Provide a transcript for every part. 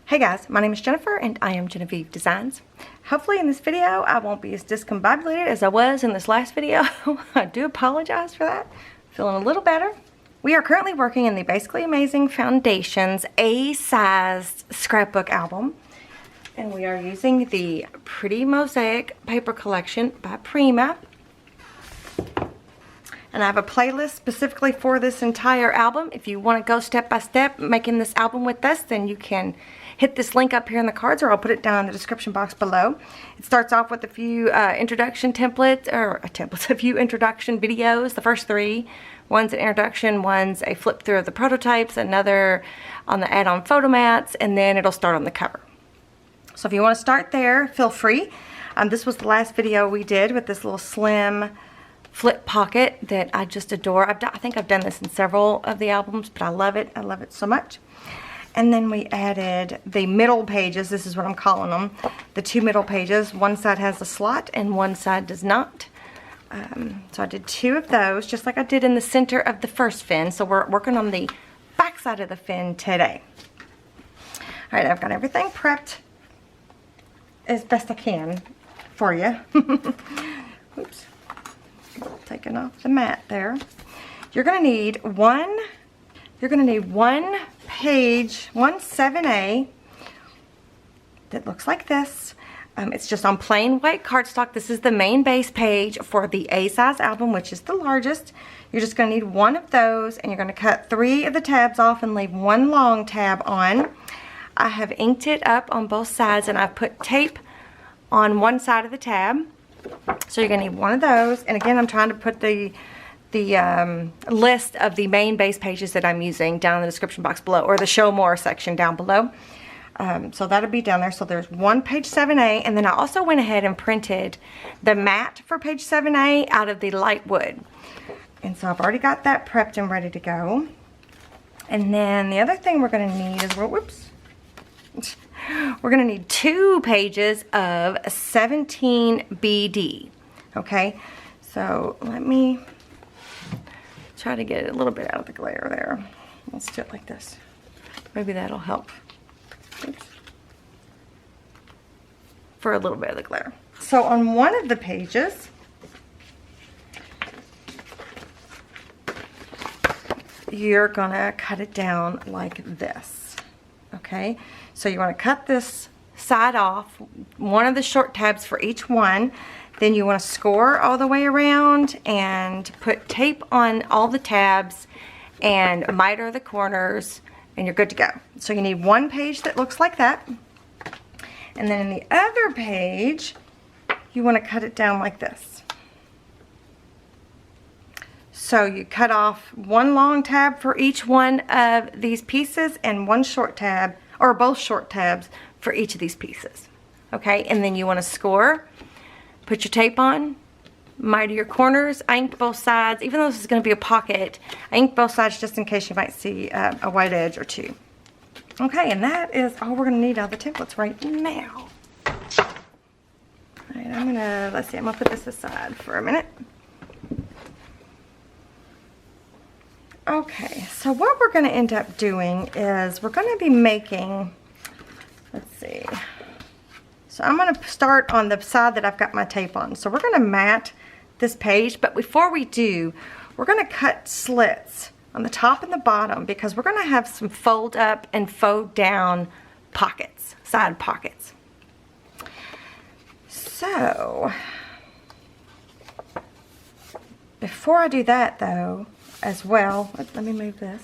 Hey guys, my name is Jennifer and I am Jenofeve Designs. Hopefully in this video I won't be as discombobulated as I was in this last video. I do apologize for that. Feeling a little better. We are currently working in the Basically Amazing Foundations A-sized scrapbook album. And we are using the Pretty Mosaic paper collection by Prima. And I have a playlist specifically for this entire album. If you want to go step by step making this album with us, then you can hit this link up here in the cards, or I'll put it down in the description box below. It starts off with a few introduction templates, a few introduction videos, the first three. One's an introduction, one's a flip through of the prototypes, another on the add-on photo mats, and then it'll start on the cover. So if you want to start there, feel free. This was the last video we did with this little slim flip pocket that I just adore. I think I've done this in several of the albums, but I love it. I love it so much. And then we added the middle pages. This is what I'm calling them. The two middle pages. One side has a slot and one side does not. So I did two of those, just like I did in the center of the first fin. So we're working on the back side of the fin today. All right, I've got everything prepped as best I can for you. Oops. Taking off the mat there. You're going to need one page, one 7A that looks like this. It's just on plain white cardstock. This is the main base page for the A-size album, which is the largest. You're just going to need one of those, and you're going to cut 3 of the tabs off and leave one long tab on. I have inked it up on both sides, and I've put tape on one side of the tab. So you're going to need one of those. And again, I'm trying to put the list of the main base pages that I'm using down in the description box below, or the show more section down below. So that'll be down there. So there's one page 7A, and then I also went ahead and printed the mat for page 7A out of the light wood. And so I've already got that prepped and ready to go. And then the other thing we're going to need is, we're going to need 2 pages of 17 BD. Okay, so let me try to get it a little bit out of the glare there. Let's do it like this. Maybe that'll help. Oops. For a little bit of the glare. So on one of the pages, you're gonna cut it down like this. Okay, so you want to cut this side off, one of the short tabs for each one. Then you want to score all the way around and put tape on all the tabs and miter the corners, and you're good to go. So you need one page that looks like that. And then in the other page, you want to cut it down like this. So you cut off one long tab for each one of these pieces and one short tab, or both short tabs for each of these pieces. Okay, and then you want to score. Put your tape on, miter your corners. I inked both sides. Even though this is going to be a pocket, I inked both sides just in case you might see a white edge or two. Okay, and that is all we're going to need out of the templates right now. All right, I'm going to put this aside for a minute. Okay, so what we're going to end up doing is we're going to be making, let's see. So I'm going to start on the side that I've got my tape on. So we're going to mat this page, but before we do, we're going to cut slits on the top and the bottom, because we're going to have some fold up and fold down pockets, side pockets. So before I do that though, as well, let me move this.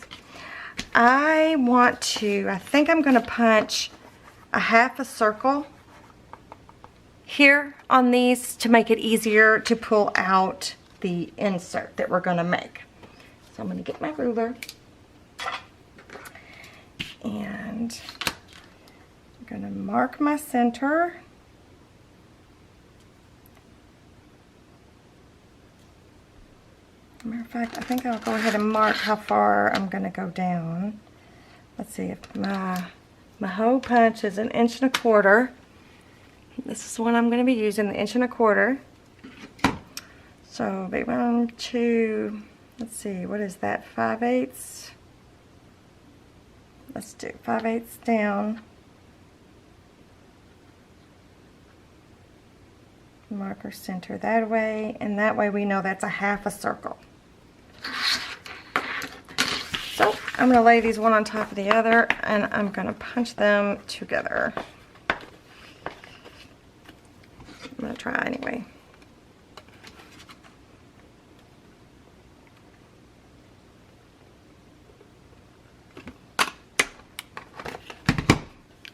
I think I'm going to punch a half a circle here on these to make it easier to pull out the insert that we're going to make. So I'm going to get my ruler and I'm going to mark my center. Matter of fact, I think I'll go ahead and mark how far I'm going to go down. Let's see, if my hole punch is 1.25 inches. This is the one I'm going to be using, the 1.25 inches. So be 1, 2, let's see, what is that, 5/8? Let's do 5/8 down. Mark our center that way, and that way we know that's a half a circle. So I'm going to lay these one on top of the other, and I'm going to punch them together. I'm going to try anyway.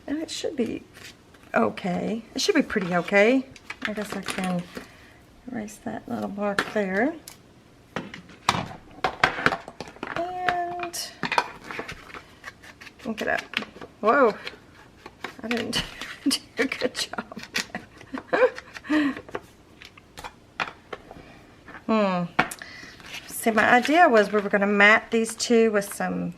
And it should be okay. It should be pretty okay. I guess I can erase that little mark there. And look it up. Whoa. I didn't do a good job. See, my idea was we were going to mat these two with some,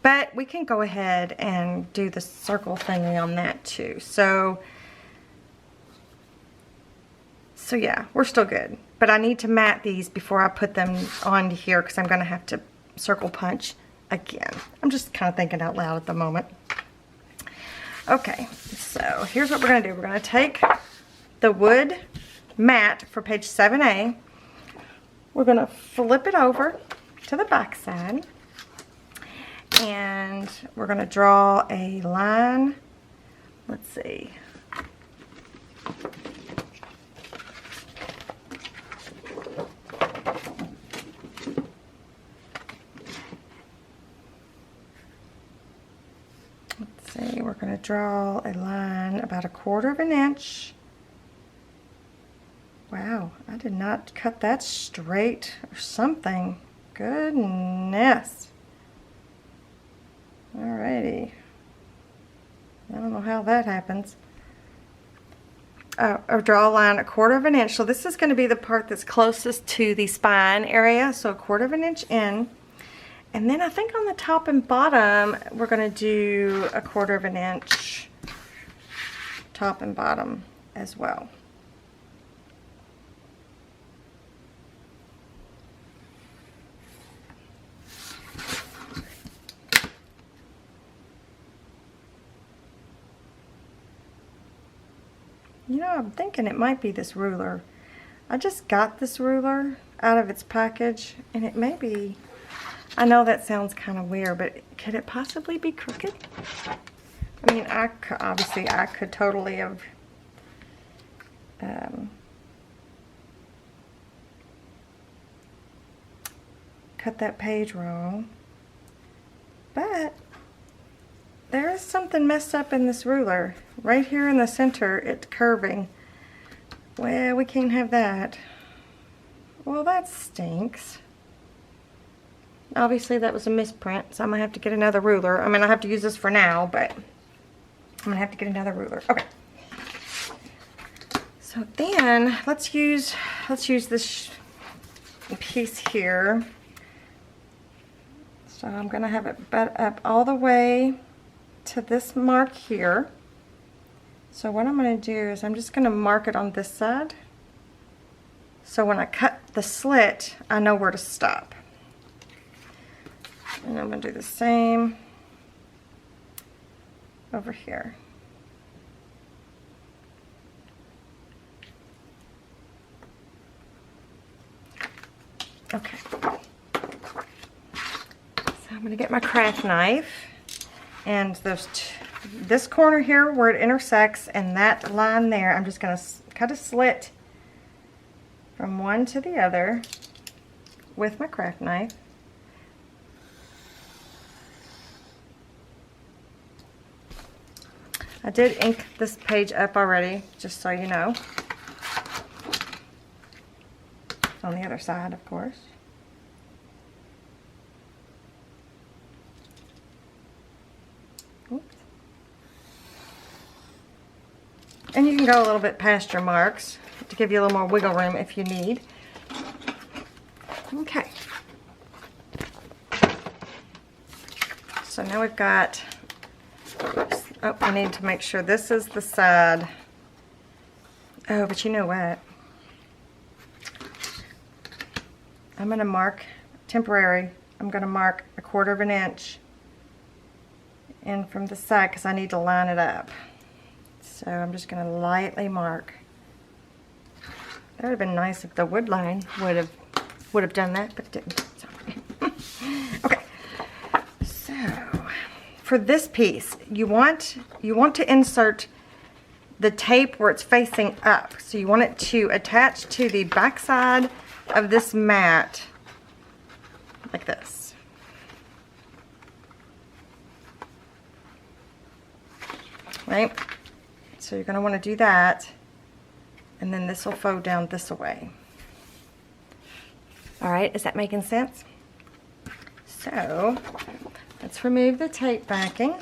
but we can go ahead and do the circle thingy on that too. So yeah, we're still good. But I need to mat these before I put them on here because I'm going to have to circle punch again. I'm just kind of thinking out loud at the moment. Okay, so here's what we're going to do. We're going to take the wood mat for page 7A. We're going to flip it over to the back side. And we're going to draw a line. Let's see. We're going to draw a line about 1/4 of an inch. Wow, I did not cut that straight or something. Goodness. Alrighty. I don't know how that happens. I'll draw a line 1/4 of an inch. So this is going to be the part that's closest to the spine area. So 1/4 of an inch in. And then I think on the top and bottom, we're going to do 1/4 of an inch top and bottom as well. You know, I'm thinking it might be this ruler. I just got this ruler out of its package, and it may be, I know that sounds kind of weird, but could it possibly be crooked? I mean, obviously I could totally have cut that page wrong, but there is something messed up in this ruler. Right here in the center, it's curving. Well, we can't have that. Well, that stinks. Obviously that was a misprint, so I'm going to have to get another ruler. I mean, I have to use this for now, but I'm going to have to get another ruler. Okay. So then, let's use this piece here. So I'm going to have it butt up all the way to this mark here. So what I'm going to do is I'm just going to mark it on this side. So when I cut the slit, I know where to stop. And I'm going to do the same over here. Okay. So I'm going to get my craft knife, and this corner here where it intersects and that line there, I'm just going to cut a slit from one to the other with my craft knife. I did ink this page up already, just so you know. It's on the other side, of course. Oops. And you can go a little bit past your marks to give you a little more wiggle room if you need. Okay. So now we've got, oops. Oh, I need to make sure this is the side. Oh, but you know what? I'm going to mark, temporary, I'm going to mark 1/4 of an inch in from the side because I need to line it up. So I'm just going to lightly mark That would have been nice if the wood line would have done that, but it didn't. Sorry. Okay. So for this piece, you want to insert the tape where it's facing up. So you want it to attach to the back side of this mat like this. Right? So you're going to want to do that, and then this will fold down this way. Alright, is that making sense? So let's remove the tape backing.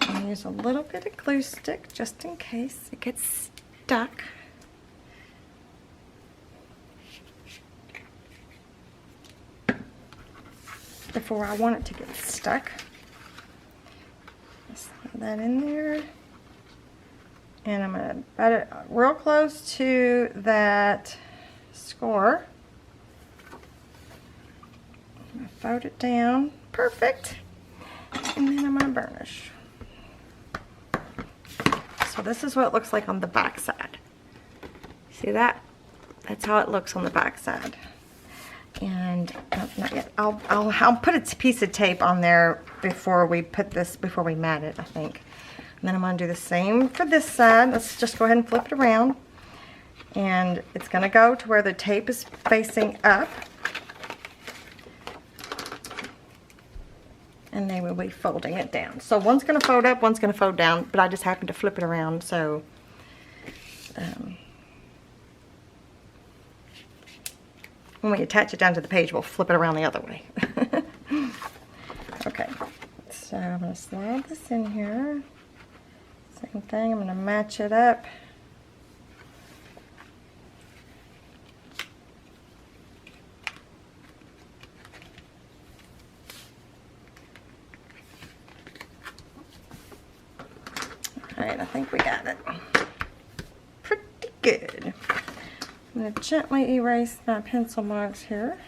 And use a little bit of glue stick just in case it gets stuck. Before I want it to get stuck. Slide that in there. And I'm going to bat it real close to that score. I'm going to fold it down. Perfect. And then I'm going to burnish. So this is what it looks like on the back side. See that? That's how it looks on the back side. And not yet. I'll put a piece of tape on there before we mat it, I think. And then I'm going to do the same for this side. Let's just go ahead and flip it around. And it's going to go to where the tape is facing up. And then we'll be folding it down. So one's going to fold up, one's going to fold down, but I just happened to flip it around, so when we attach it down to the page, we'll flip it around the other way. Okay, so I'm going to slide this in here. Same thing, I'm going to match it up. Alright, I think we got it. Pretty good. I'm going to gently erase my pencil marks here.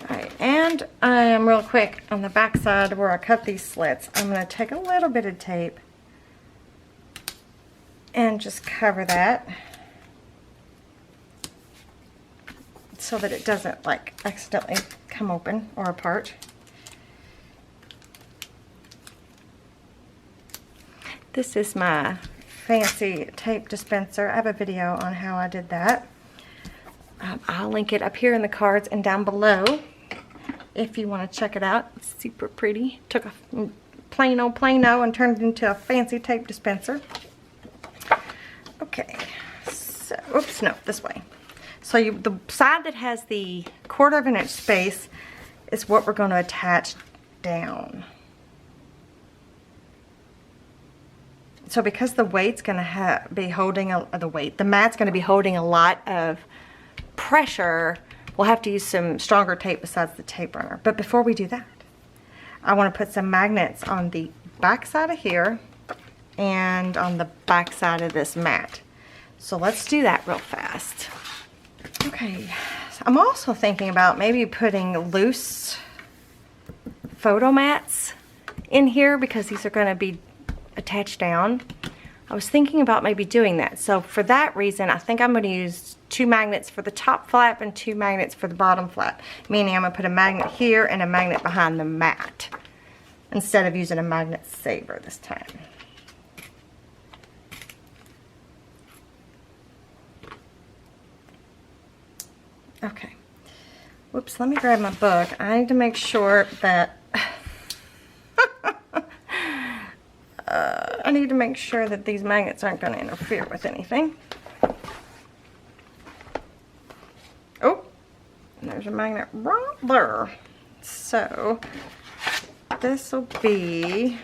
Alright, and I am real quick on the back side where I cut these slits. I'm going to take a little bit of tape and just cover that so that it doesn't like accidentally come open or apart. This is my fancy tape dispenser. I have a video on how I did that. I'll link it up here in the cards and down below if you want to check it out. It's super pretty. Took a plain old Plano and turned it into a fancy tape dispenser. Okay, so, oops, no, this way. So the side that has the 1/4 inch space is what we're going to attach down. So because the weight's going to be holding the mat's going to be holding a lot of pressure, we'll have to use some stronger tape besides the tape runner. But before we do that, I want to put some magnets on the back side of here and on the back side of this mat. So let's do that real fast. Okay, so I'm also thinking about maybe putting loose photo mats in here because these are going to be attached down. I was thinking about maybe doing that. So for that reason, I think I'm going to use 2 magnets for the top flap and 2 magnets for the bottom flap. Meaning I'm going to put a magnet here and a magnet behind the mat instead of using a magnet saver this time. Okay. Whoops, let me grab my book. I need to make sure that I need to make sure that these magnets aren't going to interfere with anything. Oh, and there's a magnet right there. So this will be,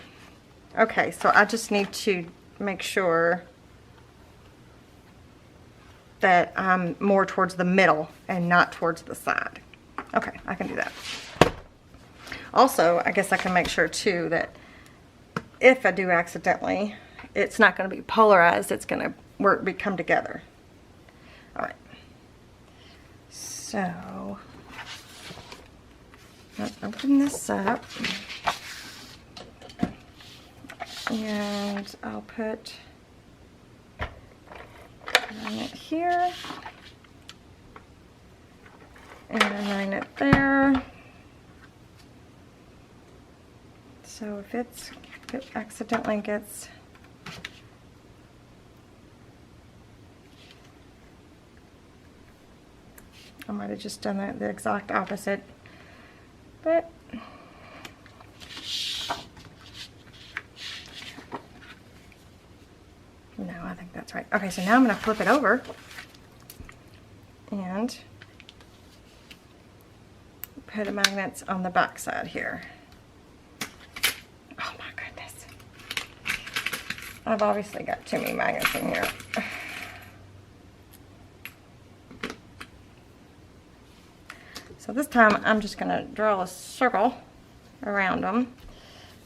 okay, so I just need to make sure that I'm more towards the middle and not towards the side. Okay, I can do that. Also, I guess I can make sure too that if I do accidentally, it's not going to be polarized, it's going to come together. Alright. So, Let's open this up. And I'll put it here. And align it there. So if it accidentally gets I might have just done the exact opposite, but no, I think that's right. Okay, so now I'm going to flip it over and put the magnets on the back side here. Oh my goodness. I've obviously got too many magnets in here. So this time I'm just going to draw a circle around them,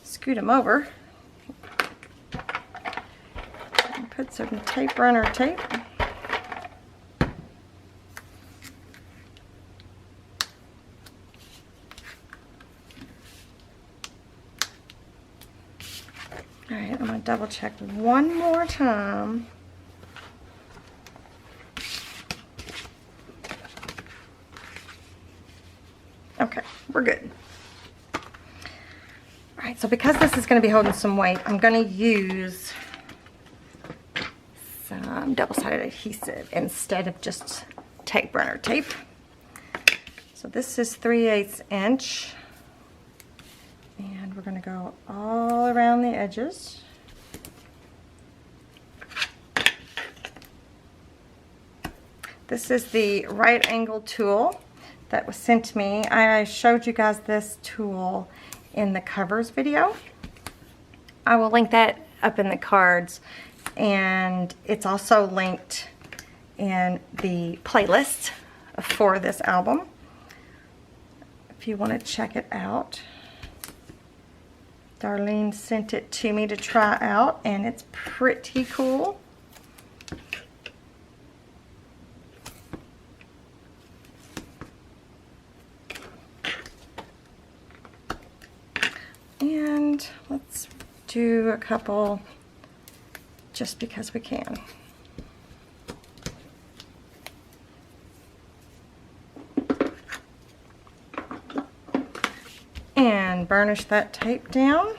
scoot them over, and put some tape runner tape. Alright, I'm going to double check one more time. Okay, we're good. Alright, so because this is going to be holding some weight, I'm going to use some double-sided adhesive instead of just tape runner tape. So this is 3/8 inch. And we're going to go all around the edges. This is the right angle tool that was sent to me. I showed you guys this tool in the covers video. I will link that up in the cards, and it's also linked in the playlist for this album if you want to check it out. Darlene sent it to me to try out, and it's pretty cool. And let's do a couple just because we can. And burnish that tape down.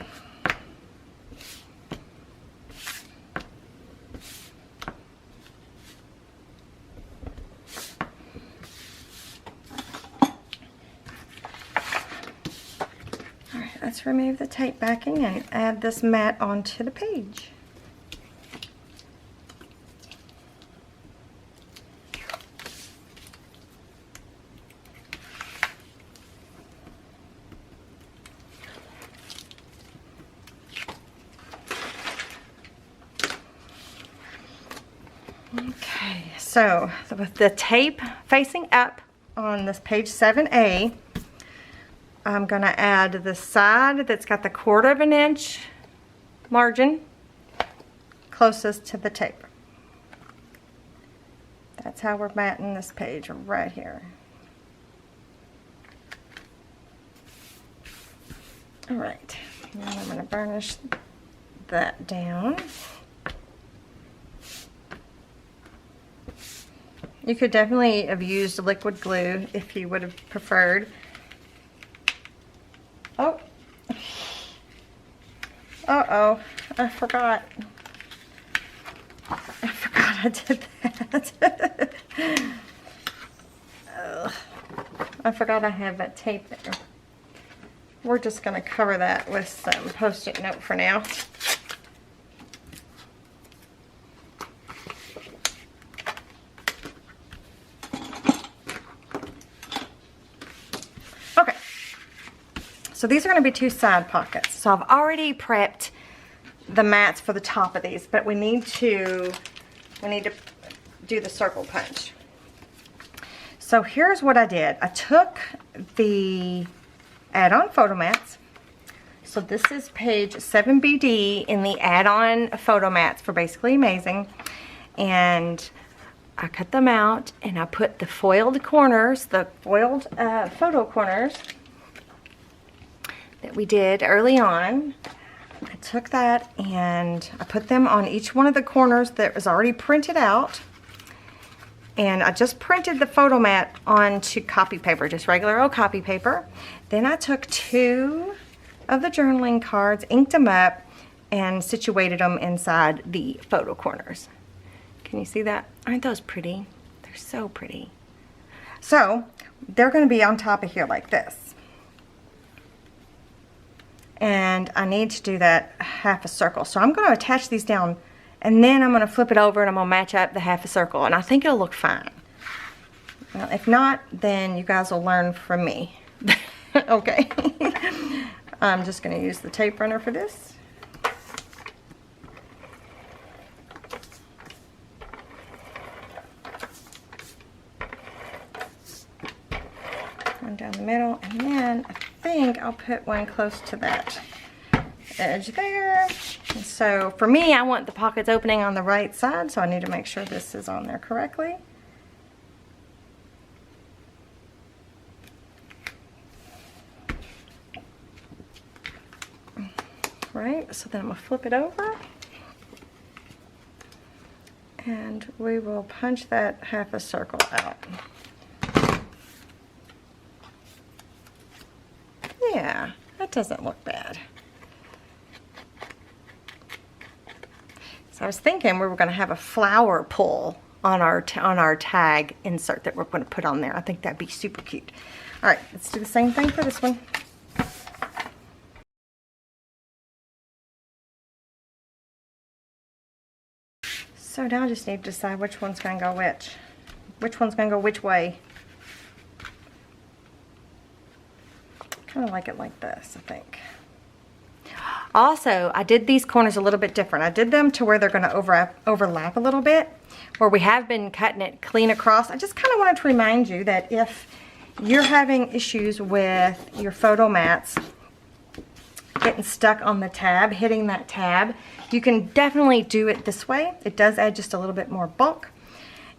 Let's remove the tape backing and add this mat onto the page. Okay, so with the tape facing up on this page 7A, I'm going to add the side that's got the 1/4 inch margin closest to the tape. That's how we're matting this page right here. Alright, now I'm going to burnish that down. You could definitely have used liquid glue if you would have preferred. Oh, uh-oh, I forgot I did that. I forgot I have that tape there. We're just going to cover that with some Post-it note for now. So these are going to be 2 side pockets. So I've already prepped the mats for the top of these, but we need to do the circle punch. So here's what I did. I took the add-on photo mats. So this is page 7BD in the add-on photo mats for Basically Amazing. And I cut them out and I put the foiled corners, the foiled photo corners that we did early on. I took that and I put them on each one of the corners that was already printed out. And I just printed the photo mat onto copy paper, just regular old copy paper. Then I took 2 of the journaling cards, inked them up, and situated them inside the photo corners. Can you see that? Aren't those pretty? They're so pretty. So they're going to be on top of here like this. And I need to do that half a circle. So I'm going to attach these down, and then I'm going to flip it over and I'm going to match up the half a circle, and I think it'll look fine. Well, if not, then you guys will learn from me. Okay. I'm just going to use the tape runner for this. One down the middle, and then I think I'll put one close to that edge there. And so for me, I want the pockets opening on the right side, so I need to make sure this is on there correctly. Right, so then I'm going to flip it over, and we will punch that half a circle out. Yeah, that doesn't look bad. So I was thinking we were going to have a flower pull on our tag insert that we're going to put on there. I think that'd be super cute. All right, let's do the same thing for this one. So now I just need to decide which one's going to go which. Which one's going to go which way. Kind of like it like this, I think. Also, I did these corners a little bit different. I did them to where they're going to overlap a little bit, where we have been cutting it clean across. I just kind of wanted to remind you that if you're having issues with your photo mats getting stuck on the tab, hitting that tab, you can definitely do it this way. It does add just a little bit more bulk.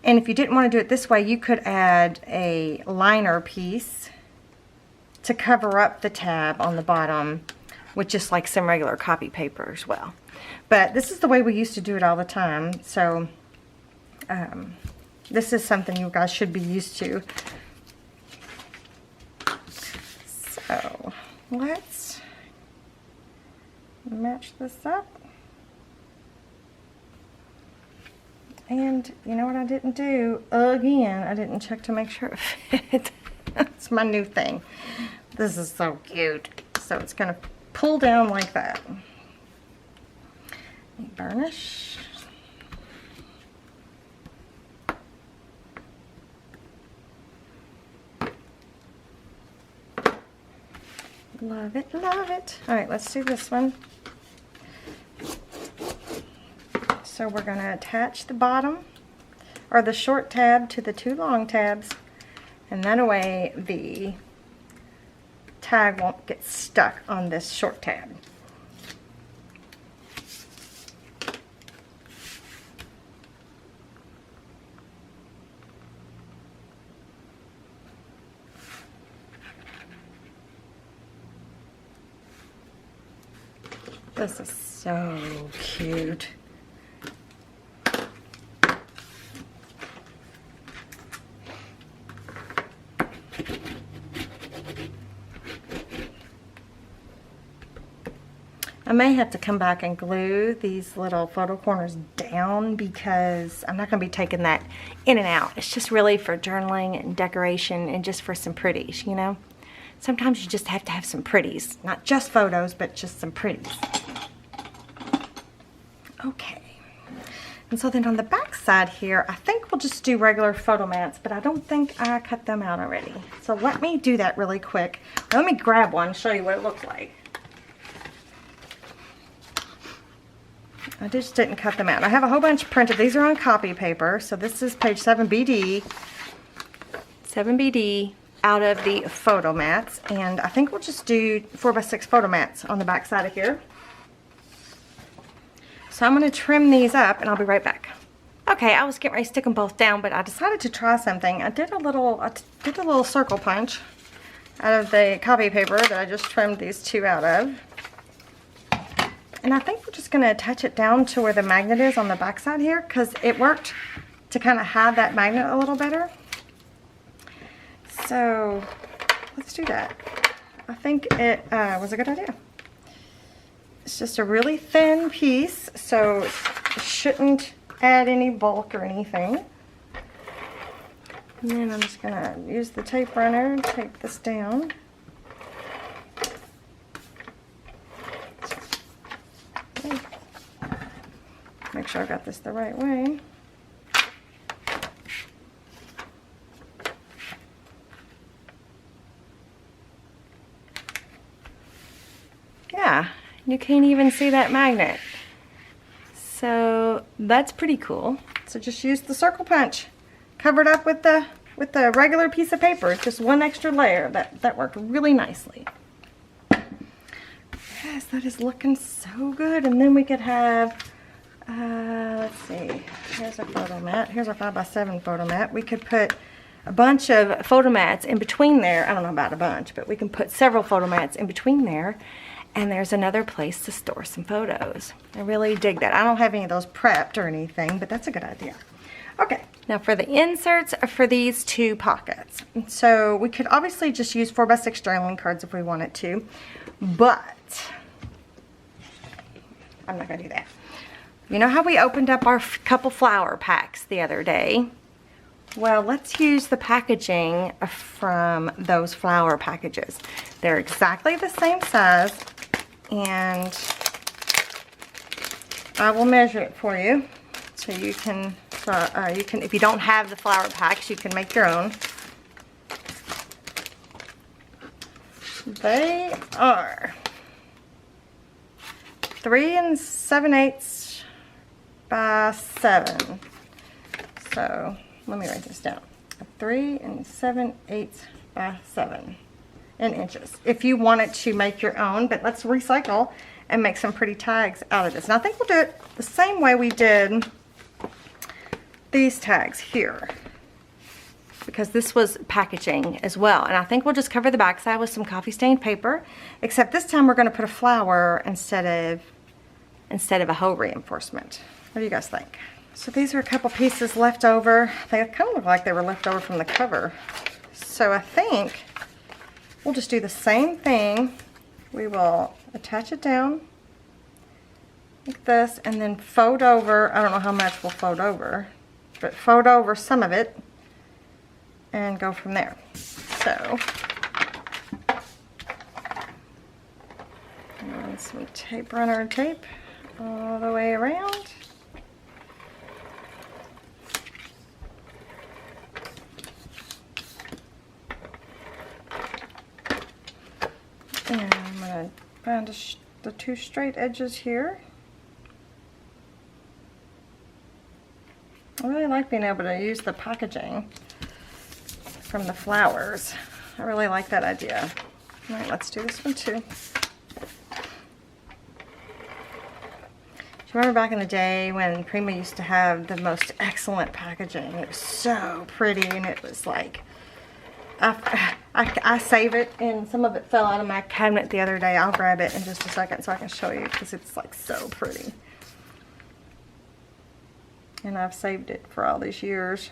And if you didn't want to do it this way, you could add a liner piece to cover up the tab on the bottom with just like some regular copy paper as well. But this is the way we used to do it all the time. So this is something you guys should be used to. So let's match this up. And you know what I didn't do? Again, I didn't check to make sure it fit. That's my new thing. This is so cute. So it's going to pull down like that. Burnish. Love it, love it. All right, let's do this one. So we're going to attach the bottom or the short tab to the 2 long tabs, and that way the tag won't get stuck on this short tab. This is so cute. I may have to come back and glue these little photo corners down because I'm not going to be taking that in and out. It's just really for journaling and decoration and just for some pretties, you know. Sometimes you just have to have some pretties. Not just photos, but just some pretties. Okay. And so then on the back side here, I think we'll just do regular photo mats, but I don't think I cut them out already. So let me do that really quick. Let me grab one and show you what it looks like. I just didn't cut them out. I have a whole bunch printed. These are on copy paper. So this is page 7BD. 7BD out of the photo mats. And I think we'll just do 4x6 photo mats on the back side of here. So I'm going to trim these up and I'll be right back. Okay, I was getting ready to stick them both down, but I decided to try something. I did a little circle punch. out of the copy paper that I just trimmed these two out of. And I think we're just going to attach it down to where the magnet is on the back side here, because it worked to kind of hide that magnet a little better. So let's do that. I think it was a good idea. It's just a really thin piece, so it shouldn't add any bulk or anything. And then I'm just going to use the tape runner and tape this down. Okay. Make sure I got this the right way. Yeah, you can't even see that magnet. So that's pretty cool. So just use the circle punch. Cover it up with the regular piece of paper. It's just one extra layer. That worked really nicely. Yes, that is looking so good. And then we could have, let's see, here's a photo mat. Here's our 5x7 photo mat. We could put a bunch of photo mats in between there. I don't know about a bunch, but we can put several photo mats in between there. And there's another place to store some photos. I really dig that. I don't have any of those prepped or anything, but that's a good idea. Okay, now for the inserts for these two pockets. So we could obviously just use 4x6 journaling cards if we wanted to, but I'm not gonna do that. You know how we opened up our couple flower packs the other day? Well, let's use the packaging from those flower packages. They're exactly the same size, and I will measure it for you so you can, if you don't have the flower packs, you can make your own. They are 3 7/8 by 7. So let me write this down. 3 7/8 by 7 in inches. If you wanted to make your own, but let's recycle and make some pretty tags out of this. And I think we'll do it the same way we did these tags here, because this was packaging as well. And I think we'll just cover the back side with some coffee stained paper, except this time we're going to put a flower instead of a hoe reinforcement. What do you guys think? So these are a couple pieces left over. They kind of look like they were left over from the cover. So I think we'll just do the same thing. We will attach it down like this and then fold over. I don't know how much we'll fold over, but fold over some of it and go from there. So, and some tape runner tape all the way around. And I'm going to find the two straight edges here. I really like being able to use the packaging from the flowers. I really like that idea. All right, let's do this one too. Do you remember back in the day when Prima used to have the most excellent packaging? It was so pretty, and it was like, I save it, and some of it fell out of my cabinet the other day. I'll grab it in just a second so I can show you, because it's like so pretty. And I've saved it for all these years.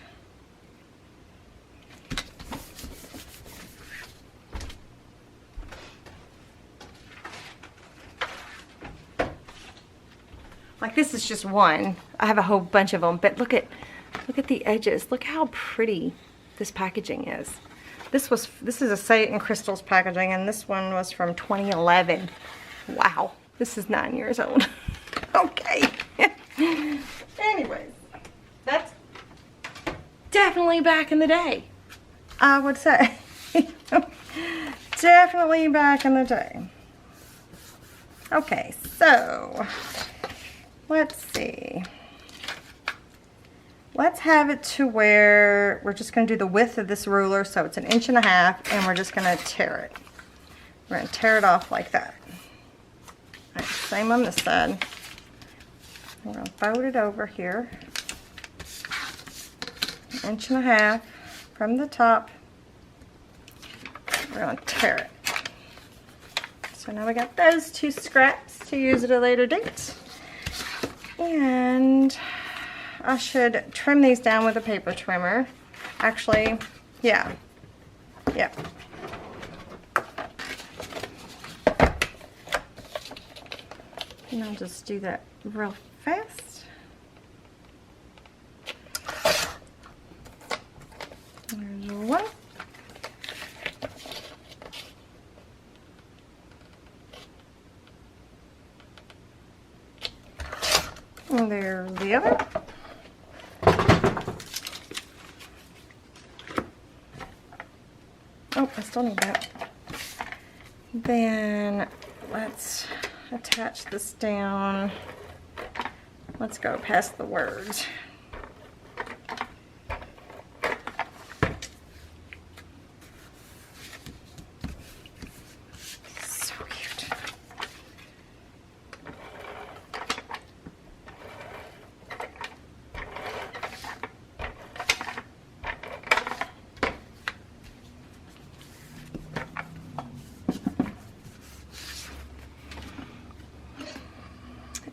Like this is just one. I have a whole bunch of them, but look at the edges. Look how pretty this packaging is. This is a Say in Crystals packaging, and this one was from 2011. Wow, this is 9 years old. Okay. Anyways, that's definitely back in the day, I would say. Definitely back in the day. Okay, so let's see. Let's have it to where we're just going to do the width of this ruler, so it's 1.5 inches, and we're just going to tear it. We're going to tear it off like that. All right, same on this side. We're going to fold it over here. 1.5 inches from the top. we're going to tear it. So now we got those 2 scraps to use at a later date. And I should trim these down with a paper trimmer. Actually, yeah. And I'll just do that real fast. There's one. And there's the other. Oh, I still need that. Then let's attach this down. Let's go past the words. So cute.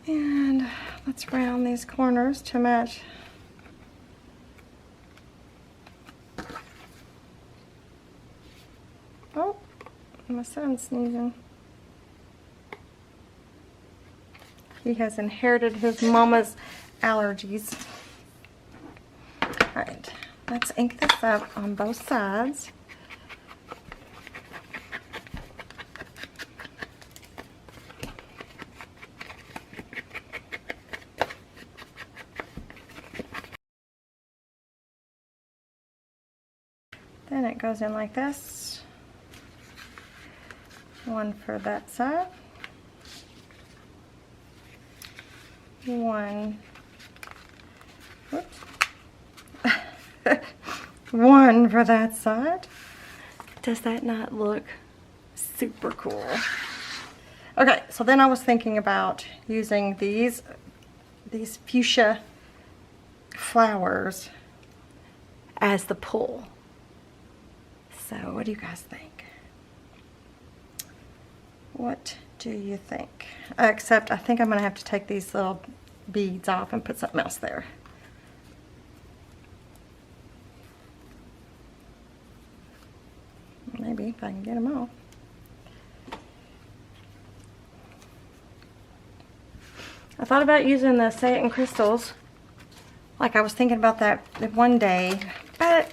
And let's round these corners to match. Oh, my son's sneezing. He has inherited his mama's allergies. Alright, let's ink this up on both sides. Then it goes in like this. One for that side. One. Whoops. One for that side. Does that not look super cool? Okay, so then I was thinking about using these fuchsia flowers as the pull. So what do you guys think? What do you think? Except I think I'm going to have to take these little beads off and put something else there. Maybe if I can get them off. I thought about using the satin crystals. Like I was thinking about that one day, but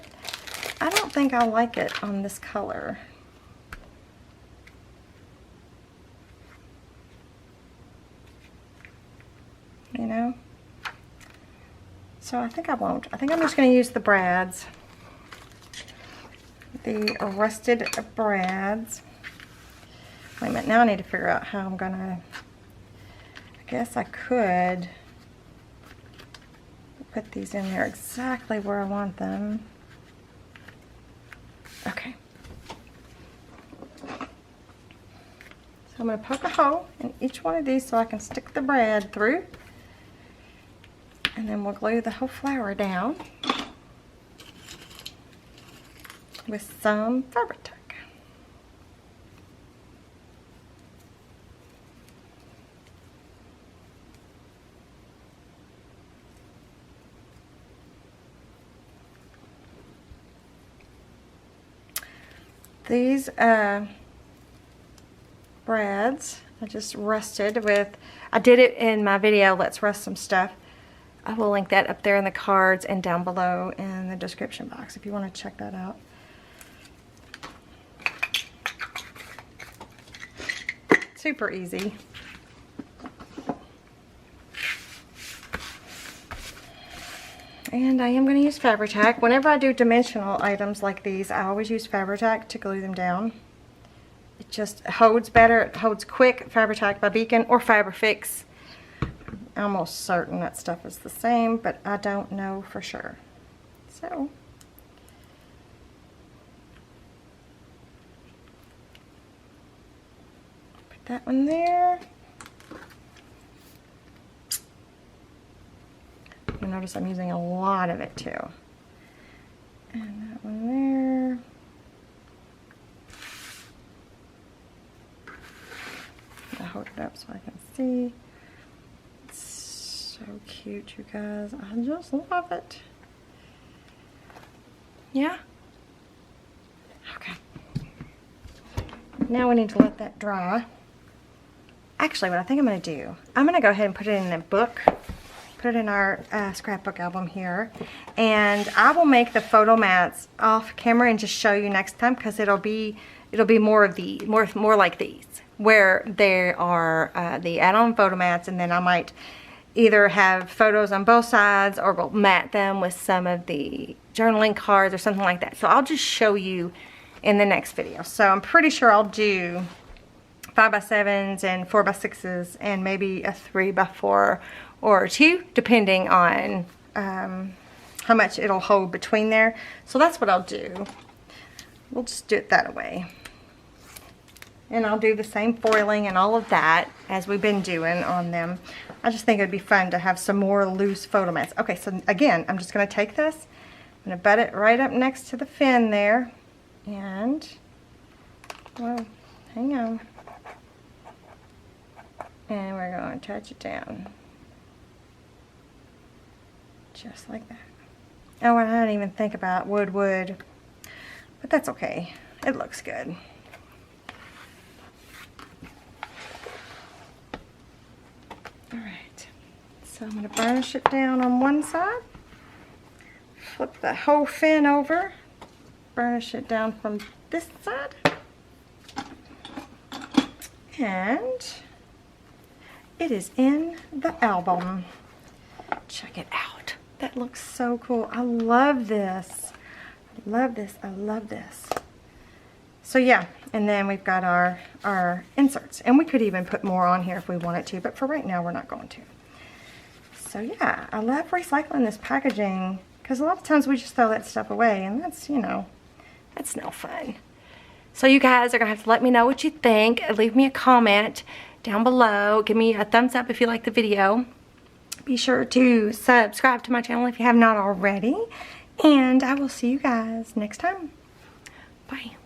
I don't think I like it on this color. You know? So I think I won't. I think I'm just going to use the brads. The rusted brads. Wait a minute, now I need to figure out how I'm going to... I guess I could put these in there exactly where I want them. Okay. So I'm going to poke a hole in each one of these so I can stick the brad through. And then we'll glue the whole flower down with some fabric tack. These brads I just rusted with, I did it in my video, Let's Rust Some Stuff. I will link that up there in the cards and down below in the description box if you want to check that out. Super easy. And I am going to use Fabri-Tac. Whenever I do dimensional items like these, I always use Fabri-Tac to glue them down. It just holds better, it holds quick. Fabri-Tac by Beacon or Fabri-Fix. I'm almost certain that stuff is the same, but I don't know for sure. So, put that one there. You'll notice I'm using a lot of it too. And that one there. it up so I can see. It's so cute, you guys. I just love it. Yeah? Okay. Now we need to let that dry. Actually, what I think I'm going to do, I'm going to go ahead and put it in a book. Put it in our scrapbook album here. And I will make the photo mats off camera and just show you next time, because it'll be more of the more like these, where there are the add-on photo mats, and then I might either have photos on both sides or we'll mat them with some of the journaling cards or something like that. So I'll just show you in the next video. So I'm pretty sure I'll do 5x7s and 4x6s and maybe a 3x4 or 2, depending on how much it'll hold between there. So that's what I'll do. We'll just do it that way. And I'll do the same foiling and all of that as we've been doing on them. I just think it'd be fun to have some more loose photo mats. Okay, so again, I'm just going to take this, I'm going to butt it right up next to the fin there, and, well, hang on. And we're going to touch it down. Just like that. Oh, and I didn't even think about wood, but that's okay. It looks good. Alright, so I'm going to burnish it down on one side, flip the whole fin over, burnish it down from this side, and it is in the album. Check it out. That looks so cool. I love this. I love this. I love this. So yeah, and then we've got our inserts. And we could even put more on here if we wanted to, but for right now we're not going to. So yeah, I love recycling this packaging, because a lot of times we just throw that stuff away, and that's, you know, that's no fun. So you guys are going to have to let me know what you think. Leave me a comment down below. Give me a thumbs up if you like the video. Be sure to subscribe to my channel if you have not already. And I will see you guys next time. Bye.